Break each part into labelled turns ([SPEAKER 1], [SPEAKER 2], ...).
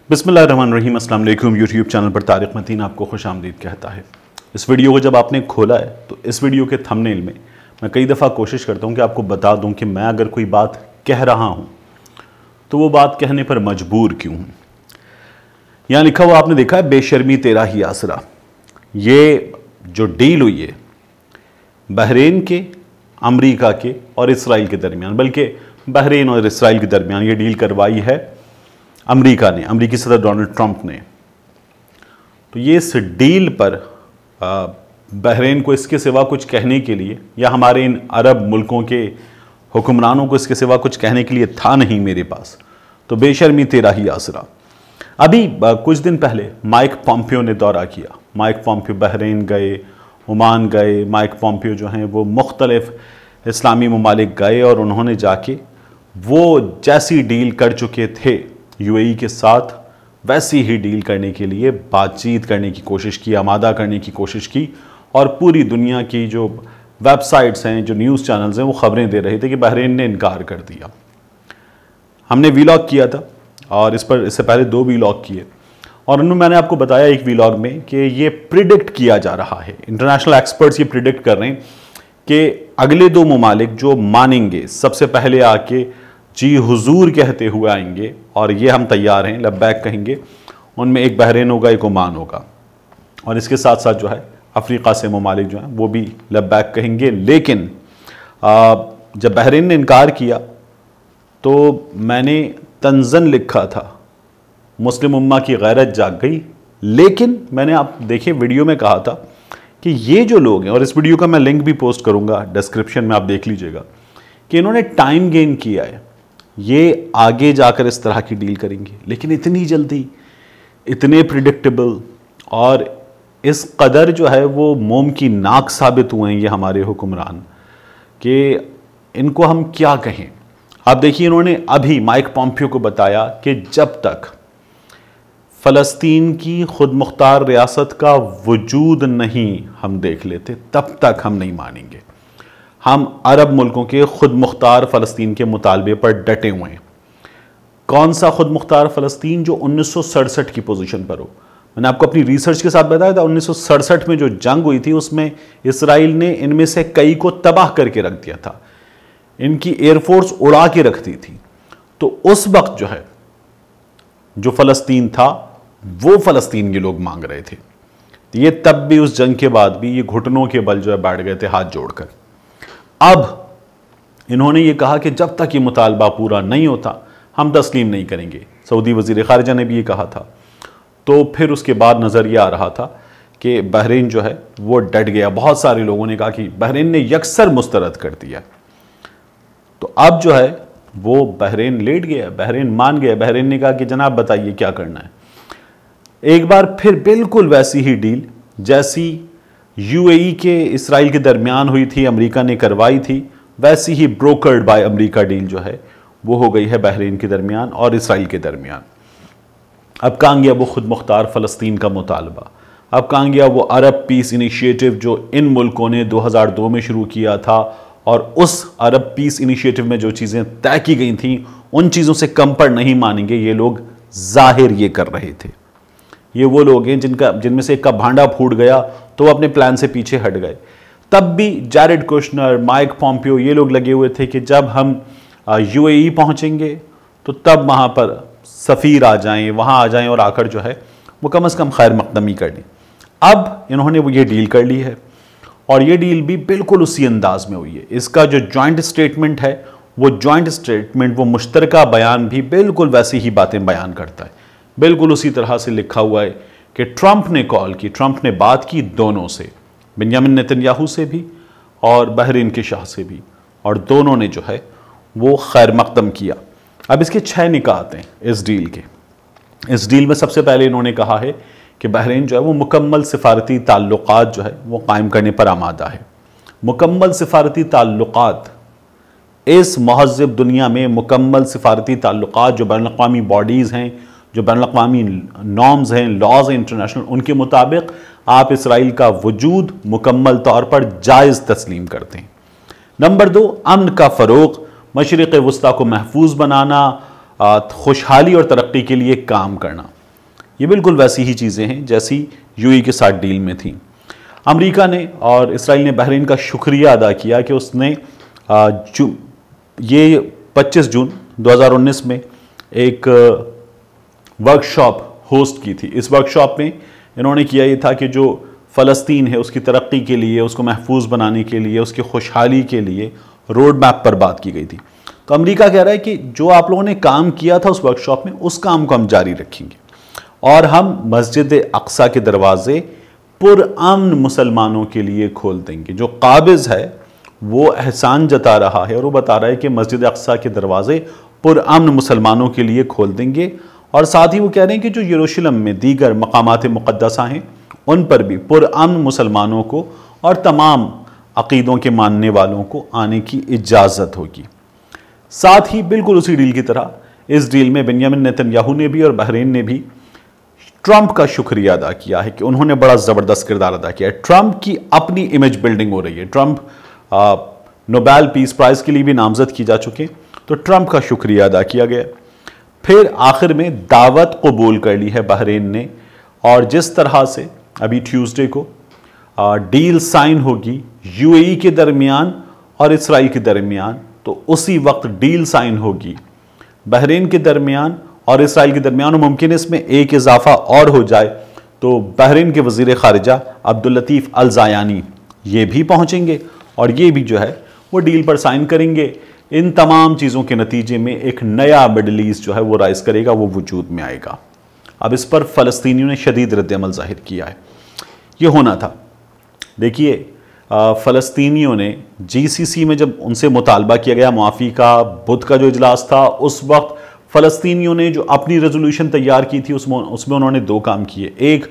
[SPEAKER 1] बिस्मिल्लाहिर्रहमानिर्रहीम। अस्सलाम वालेकुम। यूट्यूब चैनल पर तारिक मतीन आपको खुश आमदीद कहता है। इस वीडियो को जब आपने खोला है तो इस वीडियो के थंबनेल में मैं कई दफ़ा कोशिश करता हूँ कि आपको बता दूँ कि मैं अगर कोई बात कह रहा हूँ तो वो बात कहने पर मजबूर क्यों हूँ। यहाँ लिखा हुआ आपने देखा है, बेशर्मी तेरा ही आसरा। ये जो डील हुई है बहरीन के, अमरीका के और इसराइल के दरमियान, बल्कि बहरीन और इसराइल के दरमियान ये डील करवाई है अमरीका ने, अमरीकी सदर डोनाल्ड ट्रंप ने। तो ये इस डील पर बहरीन को इसके सिवा कुछ कहने के लिए, या हमारे इन अरब मुल्कों के हुक्मरानों को इसके सिवा कुछ कहने के लिए था नहीं मेरे पास। तो बेशर्मी तेरा ही आसरा। अभी कुछ दिन पहले माइक पॉम्पियो ने दौरा किया। माइक पॉम्पियो बहरीन गए, ओमान गए। माइक पॉम्पियो जो हैं वो मुख्तलिफ इस्लामी ममालिक गए और उन्होंने जाके वो जैसी डील कर चुके थे यूएई के साथ, वैसी ही डील करने के लिए बातचीत करने की कोशिश की, आमादा करने की कोशिश की। और पूरी दुनिया की जो वेबसाइट्स हैं, जो न्यूज़ चैनल्स हैं, वो खबरें दे रहे थे कि बहरीन ने इनकार कर दिया। हमने वीलॉग किया था और इससे पहले 2 वीलॉग किए, और उनमें मैंने आपको बताया एक वीलॉग में कि ये प्रिडिक्ट किया जा रहा है, इंटरनेशनल एक्सपर्ट्स ये प्रिडिक्ट कर रहे हैं कि अगले 2 ममालिक जो मानेंगे, सबसे पहले आके जी हुजूर कहते हुए आएंगे और ये हम तैयार हैं, लब्बैक कहेंगे, उनमें एक बहरीन होगा, एक ओमान होगा। और इसके साथ साथ जो है अफ्रीका से ममालिक जो हैं वो भी लब्बैक कहेंगे। लेकिन जब बहरीन ने इनकार किया तो मैंने तंजन लिखा था, मुस्लिम उम्मा की गैरत जाग गई। लेकिन मैंने, आप देखिए वीडियो में कहा था कि ये जो लोग हैं, और इस वीडियो का मैं लिंक भी पोस्ट करूंगा डिस्क्रिप्शन में, आप देख लीजिएगा कि इन्होंने टाइम गेन किया है, ये आगे जाकर इस तरह की डील करेंगे। लेकिन इतनी जल्दी, इतने प्रिडिक्टेबल और इस कदर जो है वो मोम की नाक साबित हुए हैं ये हमारे हुक्मरान, कि इनको हम क्या कहें। आप देखिए, इन्होंने अभी माइक पॉम्पियो को बताया कि जब तक फ़लस्तीन की खुद मुख्तार रियासत का वजूद नहीं हम देख लेते, तब तक हम नहीं मानेंगे। हम अरब मुल्कों के खुद मुख्तार फ़लस्तीन के मुतालबे पर डटे हुए हैं। कौन सा खुद मुख्तार फ़लस्तीन? जो 1967 की पोजीशन पर हो। मैंने आपको अपनी रिसर्च के साथ बताया था, 1967 में जो जंग हुई थी उसमें इसराइल ने इनमें से कई को तबाह करके रख दिया था, इनकी एयरफोर्स उड़ा के रखती थी। तो उस वक्त जो है जो फ़लस्तीन था वो फ़लस्तीन के लोग मांग रहे थे। ये तब भी, उस जंग के बाद भी, ये घुटनों के बल जो है बैठ गए थे हाथ जोड़कर। अब इन्होंने ये कहा कि जब तक ये मुतालबा पूरा नहीं होता हम तस्लीम नहीं करेंगे। सऊदी वज़ीर ख़ारिजा ने भी ये कहा था। तो फिर उसके बाद नज़र ये आ रहा था कि बहरीन जो है वो डट गया। बहुत सारे लोगों ने कहा कि बहरीन ने यकसर मुस्तरद कर दिया। तो अब जो है वो बहरीन लेट गया, बहरीन मान गया। बहरीन ने कहा कि जनाब बताइए क्या करना है। एक बार फिर बिल्कुल वैसी ही डील जैसी यूएई के इसराइल के दरमियान हुई थी, अमेरिका ने करवाई थी, वैसी ही ब्रोकर्ड बाय अमेरिका डील जो है वो हो गई है बहरीन के दरमियान और इसराइल के दरमियान। अब कहाँ गया वो खुद मुख्तार फ़लस्तीन का मुतालबा? अब कहाँ गया वो अरब पीस इनिशिएटिव जो इन मुल्कों ने 2002 में शुरू किया था? और उस अरब पीस इनिशिएटिव में जो चीज़ें तय की गई थी उन चीज़ों से कम पर नहीं मानेंगे ये लोग, जाहिर ये कर रहे थे। ये वो लोग हैं जिनमें से एक का भांडा फूट गया तो वो अपने प्लान से पीछे हट गए। तब भी जैरेड कुशनर, माइक पॉम्पियो ये लोग लगे हुए थे कि जब हम यूएई पहुंचेंगे तो तब वहां पर सफ़ीर आ जाएं, वहां आ जाएं और आकर जो है वो कम से कम खैर मकदमी कर लें। अब इन्होंने वो ये डील कर ली है और ये डील भी बिल्कुल उसी अंदाज में हुई है। इसका जो जॉइंट स्टेटमेंट है, वो जॉइंट स्टेटमेंट, वो मुश्तरका बयान भी बिल्कुल वैसी ही बातें बयान करता है। बिल्कुल उसी तरह से लिखा हुआ है कि ट्रंप ने कॉल की, ट्रंप ने बात की दोनों से, बेंजामिन नेतन्याहू से भी और बहरीन के शाह से भी, और दोनों ने जो है वो खैर मकदम किया। अब इसके 6 निकात हैं इस डील के। इस डील में सबसे पहले इन्होंने कहा है कि बहरीन जो है वो मुकम्मल सिफारती ताल्लुकात जो है वो कायम करने पर आमादा है। मुकम्मल सिफारती ताल्लुकात, इस महज़्ज़ब दुनिया में मुकम्मल सिफारती ताल्लुकात जो बैनुल-अक़वामी बॉडीज़ हैं, जो बैनुल-अक़वामी नॉर्म्स हैं, लॉज हैं इंटरनेशनल, उनके मुताबिक आप इसराइल का वजूद मुकम्मल तौर पर जायज़ तस्लीम करते हैं। नंबर 2, अमन का फ़रोग़, मशरिक़ वस्ता को महफूज बनाना, खुशहाली और तरक्की के लिए काम करना। ये बिल्कुल वैसी ही चीज़ें हैं जैसी यूएई के साथ डील में थी। अमेरिका ने और इसराइल ने बहरीन का शुक्रिया अदा किया कि उसने ये 25 जून 2019 में एक वर्कशॉप होस्ट की थी। इस वर्कशॉप में इन्होंने किया ये था कि जो फ़लस्तीन है उसकी तरक्की के लिए, उसको महफूज बनाने के लिए, उसकी खुशहाली के लिए रोड मैप पर बात की गई थी। तो अमेरिका कह रहा है कि जो आप लोगों ने काम किया था उस वर्कशॉप में, उस काम को हम जारी रखेंगे और हम मस्जिद अक्सा के दरवाजे पुरअमन मुसलमानों के लिए खोल देंगे। जो काबिज़ है वो एहसान जता रहा है और वो बता रहा है कि मस्जिद अक्सा के दरवाजे पुरअमन मुसलमानों के लिए खोल देंगे। और साथ ही वो कह रहे हैं कि जो यरूशलेम में दीगर मकामात मुक़द्दसा हैं उन पर भी पुरअमन मुसलमानों को और तमाम अक़ीदों के मानने वालों को आने की इजाज़त होगी। साथ ही बिल्कुल उसी डील की तरह इस डील में बेंजामिन नेतन्याहू ने भी और बहरीन ने भी ट्रंप का शुक्रिया अदा किया है कि उन्होंने बड़ा ज़बरदस्त किरदार अदा किया है। ट्रंप की अपनी इमेज बिल्डिंग हो रही है। ट्रंप नोबेल पीस प्राइज़ के लिए भी नामजद की जा चुके, तो ट्रंप का शुक्रिया अदा किया गया। फिर आखिर में दावत कबूल कर ली है बहरीन ने, और जिस तरह से अभी ट्यूसडे को डील साइन होगी यूएई के दरमियान और इसराइल के दरमियान, तो उसी वक्त डील साइन होगी बहरीन के दरमियान और इसराइल के दरमियान। और मुमकिन इसमें एक इजाफा और हो जाए तो बहरीन के वज़ीर ख़ारिजा अब्दुल लतीफ़ अल ज़ायानी ये भी पहुँचेंगे और ये भी जो है वो डील पर साइन करेंगे। इन तमाम चीज़ों के नतीजे में एक नया मिडल ईस्ट जो है वो राइज करेगा, वो वजूद में आएगा। अब इस पर फ़लस्तीनियों ने शदीद रद्द-ए-अमल ज़ाहिर किया है। ये होना था। देखिए, फ़लस्तीनियों ने जीसीसी में जब उनसे मुतालबा किया गया मुआफ़ी का, बुध का जो इजलास था, उस वक्त फ़लस्तीनियों ने जो अपनी रेजोल्यूशन तैयार की थी उसमें उन्होंने दो काम किए। एक,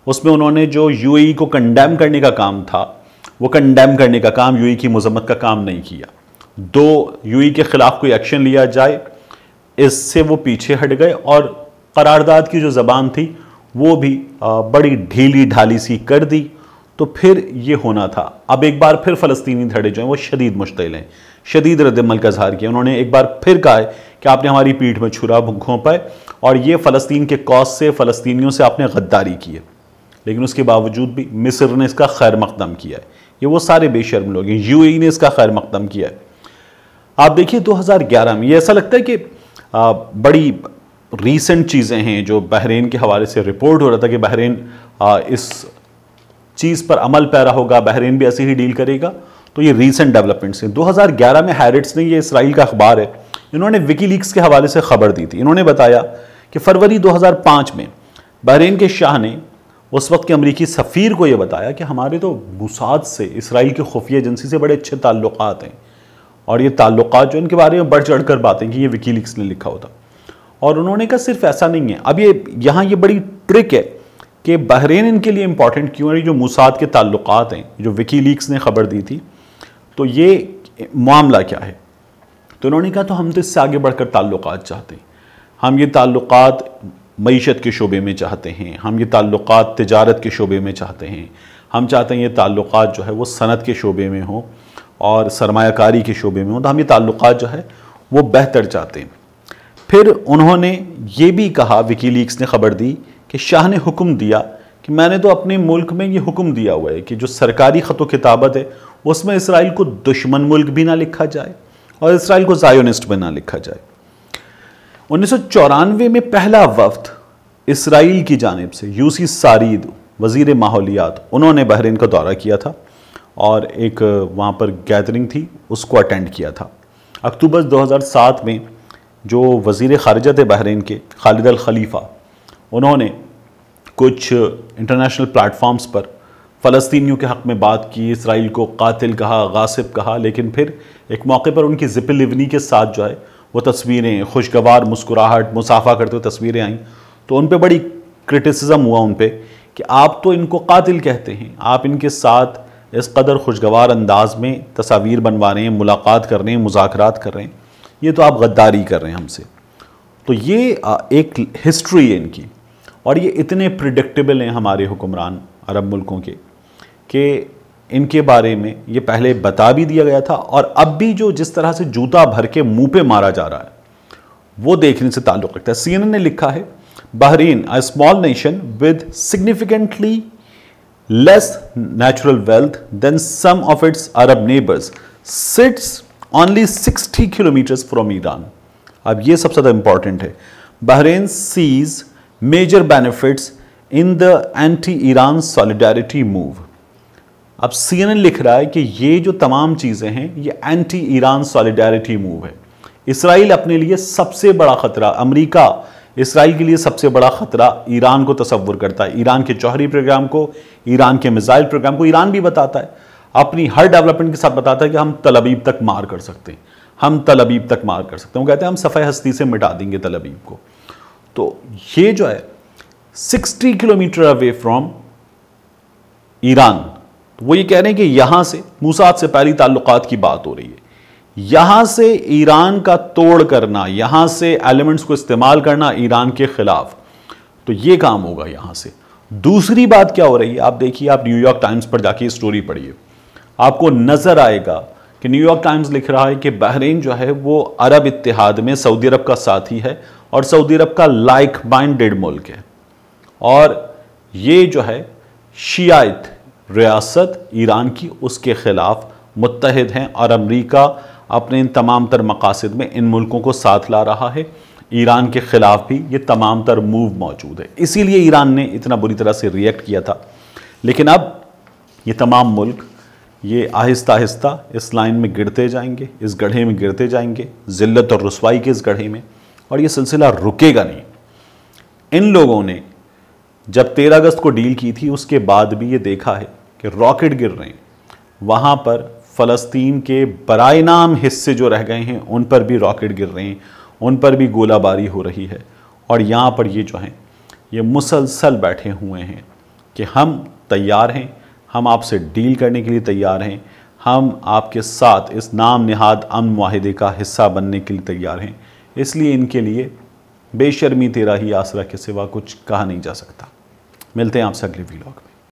[SPEAKER 1] उसमें उन्होंने जो यूएई को कंडेम करने का काम था वो कंडेम करने का काम, यूएई की मजम्मत का काम नहीं किया। दो, यूएई के ख़िलाफ़ कोई एक्शन लिया जाए, इससे वो पीछे हट गए और करारदाद की जो ज़बान थी वो भी बड़ी ढीली ढाली सी कर दी। तो फिर ये होना था। अब एक बार फिर फ़लस्तीनी धड़े जो हैं वो शदीद मुश्तिल हैं, शदीद रद्द-ए-अमल का इज़हार किया। उन्होंने एक बार फिर कहा है कि आपने हमारी पीठ में छुरा घोंपा है और ये फ़लस्तीन के कौस से, फ़लस्तीनियों से आपने गद्दारी की है। लेकिन उसके बावजूद भी मिस्र ने इसका खैर मकदम किया है। ये वो सारे बेशर्म लोग हैं। यूएई ने इसका खैर मकदम किया है। आप देखिए 2011 में, ये ऐसा लगता है कि बड़ी रीसेंट चीज़ें हैं जो बहरीन के हवाले से रिपोर्ट हो रहा था कि बहरीन इस चीज़ पर अमल पैरा होगा, बहरीन भी ऐसी ही डील करेगा। तो ये रीसेंट डेवलपमेंट्स हैं। 2011 में हैरिट्स ने, ये इसराइल का अखबार है, इन्होंने विकीलीक्स के हवाले से खबर दी थी। इन्होंने बताया कि फरवरी 2005 में बहरीन के शाह ने उस वक्त के अमरीकी सफ़ीर को यह बताया कि हमारे तो मुसाद से, इसराइल की खुफिया एजेंसी से बड़े अच्छे ताल्लुकात हैं और ये ताल्लुकात जो इनके बारे में बढ़ चढ़ कर बातें कि ये विकीलीक्स ने लिखा होता। और उन्होंने कहा सिर्फ ऐसा नहीं है। अब ये यहाँ ये बड़ी ट्रिक है कि बहरीन इनके लिए इंपॉर्टेंट क्यों है। जो मुसाद के ताल्लुकात हैं, जो विकीलीक्स ने खबर दी थी, तो ये मामला क्या है। तो उन्होंने कहा तो हम तो इससे आगे बढ़कर ताल्लुकात चाहते हैं। हम ये ताल्लुकात मईशत के शोबे में चाहते हैं, हम ये ताल्लुकात तिजारत के शोबे में चाहते हैं, हम चाहते हैं ये ताल्लुकात जो है वो सनत के शोबे में हो और सरमायाकारी के शोबे में हो। तो हम ये ताल्लुकात जो है वो बेहतर चाहते हैं। फिर उन्होंने ये भी कहा, विकीलीक्स ने खबर दी, कि शाह ने हुक्म दिया कि मैंने तो अपने मुल्क में ये हुक्म दिया हुआ है कि जो सरकारी ख़त व किताबत है उसमें इसराइल को दुश्मन मुल्क भी ना लिखा जाए और इसराइल को ज़ायोनिस्ट भी ना लिखा जाए। 1994 में पहला वफ्द इसराइल की जानिब से यूसी सारीद, वज़ीर माहौलियात, उन्होंने बहरीन का दौरा किया था और एक वहाँ पर गैदरिंग थी, उसको अटेंड किया था। अक्टूबर 2007 में जो वज़ीर ख़ारिजा थे बहरीन के, खालिद अल खलीफा, उन्होंने कुछ इंटरनेशनल प्लेटफॉर्म्स पर फ़लस्तीनियों के हक़ में बात की, इसराइल को कातिल कहा, गासिब कहा। लेकिन फिर एक मौके पर उनकी ज़िप लिवनी के साथ जो है वो तस्वीरें, खुशगवार मुस्कुराहट, मुसाफा करते हुए तस्वीरें आईं। तो उन पे बड़ी क्रिटिसिज्म हुआ उन पे कि आप तो इनको कातिल कहते हैं, आप इनके साथ इस कदर खुशगवार अंदाज में तस्वीर बनवा रहे हैं, मुलाकात कर रहे हैं, मुज़ाकरात कर रहे हैं, ये तो आप गद्दारी कर रहे हैं हमसे। तो ये एक हिस्ट्री है इनकी और ये इतने प्रिडिक्टेबल हैं हमारे हुक्मरान अरब मुल्कों के कि इनके बारे में ये पहले बता भी दिया गया था और अब भी जो जिस तरह से जूता भर के मुंह पे मारा जा रहा है वो देखने से ताल्लुक़ रखता है। CNN ने लिखा है Bahrain, a small nation with significantly less natural wealth than some of its Arab neighbors, sits only 60 kilometers from Iran. अब ये सबसे ज़्यादा इंपॉर्टेंट है. Bahrain sees major benefits in the anti-Iran solidarity move. अब CNN लिख रहा है कि ये जो तमाम चीज़ें हैं ये एंटी ईरान सॉलिडारिटी मूव है. इसराइल अपने लिए सबसे बड़ा खतरा, अमेरिका इसराइल के लिए सबसे बड़ा खतरा ईरान को तस्वुर करता है. ईरान के जौहरी प्रोग्राम को, ईरान के मिसाइल प्रोग्राम को. ईरान भी बताता है, अपनी हर डेवलपमेंट के साथ बताता है कि हम तल अबीब तक मार कर सकते हैं, हम तल अबीब तक मार कर सकते हैं. वो कहते हैं हम सफ़े हस्ती से मिटा देंगे तल अबीब को. तो ये जो है 60 किलोमीटर अवे फ्रॉम ईरान, तो वो ये कह रहे हैं कि यहां से मूसाद से पहली ताल्लुकात की बात हो रही है. यहां से ईरान का तोड़ करना, यहां से एलिमेंट्स को इस्तेमाल करना ईरान के खिलाफ, तो ये काम होगा यहां से. दूसरी बात क्या हो रही है, आप देखिए, आप न्यूयॉर्क टाइम्स पर जाके स्टोरी पढ़िए, आपको नजर आएगा कि न्यूयॉर्क टाइम्स लिख रहा है कि बहरीन जो है वो अरब इत्तेहाद में सऊदी अरब का साथी है और सऊदी अरब का लाइक माइंडेड मुल्क है. और ये जो है शियाइत रियासत ईरान की, उसके खिलाफ मुत्तहिद हैं और अमेरिका अपने इन तमाम तर मकासद में इन मुल्कों को साथ ला रहा है. ईरान के खिलाफ भी ये तमाम तर मूव मौजूद है, इसीलिए ईरान ने इतना बुरी तरह से रिएक्ट किया था. लेकिन अब ये तमाम मुल्क ये आहिस्ता आहिस्ता इस लाइन में गिरते जाएंगे, इस गड्ढे में गिरते जाएंगे, ज़िल्लत और रुसवाई के इस गड्ढे में, और ये सिलसिला रुकेगा नहीं. इन लोगों ने जब 13 अगस्त को डील की थी उसके बाद भी ये देखा है कि रॉकेट गिर रहे हैं, वहाँ पर फ़लस्तीन के बराए नाम हिस्से जो रह गए हैं उन पर भी रॉकेट गिर रहे हैं, उन पर भी गोलाबारी हो रही है. और यहाँ पर ये जो हैं ये मुसलसल बैठे हुए हैं कि हम तैयार हैं, हम आपसे डील करने के लिए तैयार हैं, हम आपके साथ इस नाम निहाद अमन मुआहिदे का हिस्सा बनने के लिए तैयार हैं. इसलिए इनके लिए बेशर्मी तेरा ही आसरा के सिवा कुछ कहा नहीं जा सकता. मिलते हैं आपसे अगले वीडियो में.